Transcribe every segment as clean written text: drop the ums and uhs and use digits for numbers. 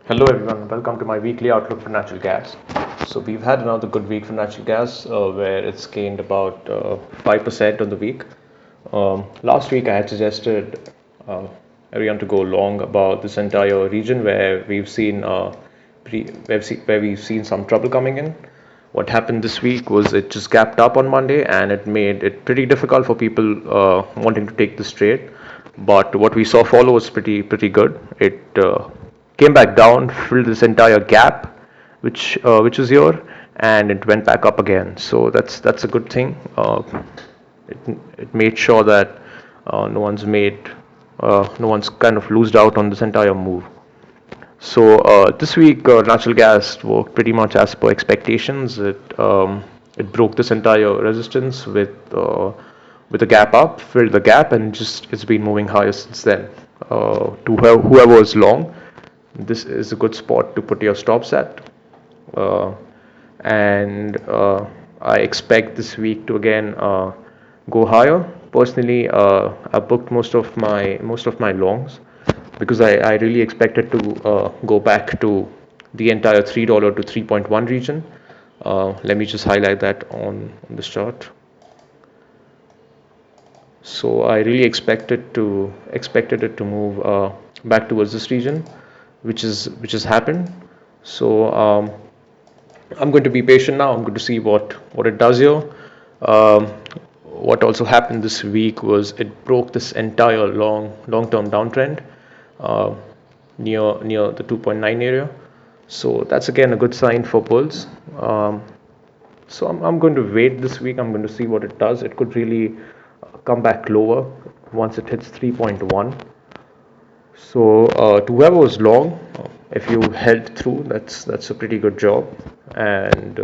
Hello everyone, welcome to my weekly outlook for natural gas. So we've had another good week for natural gas where it's gained about 5% on the week. Last week I had suggested everyone to go long about this entire region where we've seen some trouble coming in. What happened this week was it just gapped up on Monday and it made it pretty difficult for people wanting to take this trade. But what we saw follow was pretty good. It came back down, filled this entire gap, which is here, and it went back up again. So that's a good thing. It it made sure that no one's kind of loosed out on this entire move. So this week, natural gas worked pretty much as per expectations. It broke this entire resistance with a gap up, filled the gap, and just it's been moving higher since then. To whoever is long, this is a good spot to put your stops at. Uh, and I expect this week to again go higher. Personally, I booked most of my longs because I really expected to go back to the entire $3 to 3.1 region. Let me just highlight that on this chart. So I really expected it to move back towards this region, which has happened. So I'm going to be patient now. I'm going to see what it does here. Um, what also happened this week was it broke this entire long-term downtrend uh, near the 2.9 area. So that's again a good sign for bulls. So I'm going to wait this week. I'm going to see what it does. It could really come back lower once it hits 3.1. So to whoever was long, if you held through, that's a pretty good job. And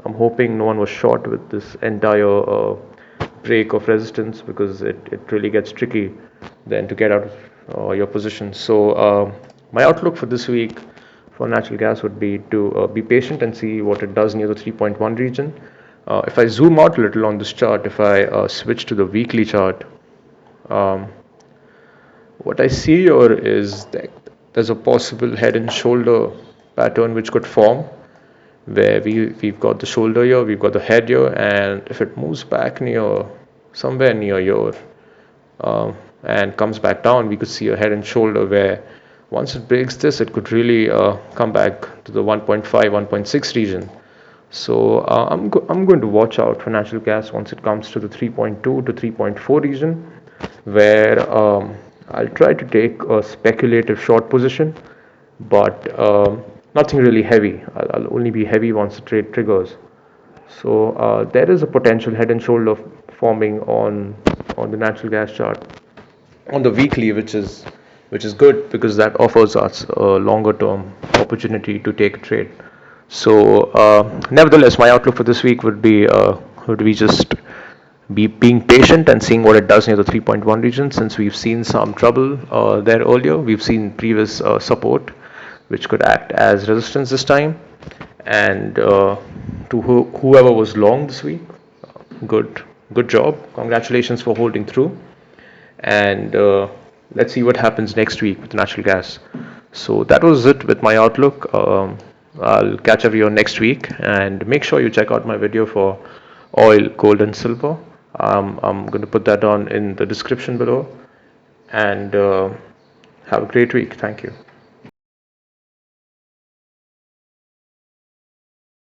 I'm hoping no one was short with this entire break of resistance because it really gets tricky then to get out of your position. So my outlook for this week for natural gas would be to be patient and see what it does near the 3.1 region. If I zoom out a little on this chart, if I switch to the weekly chart, um, what I see here is that there's a possible head and shoulder pattern which could form where we've got the shoulder here, we've got the head here, and if it moves back somewhere near here and comes back down, we could see a head and shoulder where once it breaks this, it could really come back to the 1.5, 1.6 region. So I'm going to watch out for natural gas once it comes to the 3.2 to 3.4 region, where I'll try to take a speculative short position, but nothing really heavy. I'll only be heavy once the trade triggers. So there is a potential head and shoulder forming on the natural gas chart on the weekly, which is good because that offers us a longer term opportunity to take a trade. So nevertheless, my outlook for this week would be just be being patient and seeing what it does near the 3.1 region. Since we've seen some trouble there earlier, we've seen previous support which could act as resistance this time. And to whoever was long this week, good job. Congratulations for holding through. And let's see what happens next week with natural gas. So that was it with my outlook. I'll catch up with you next week, and make sure you check out my video for oil, gold, and silver. I'm going to put that on in the description below. And have a great week. Thank you.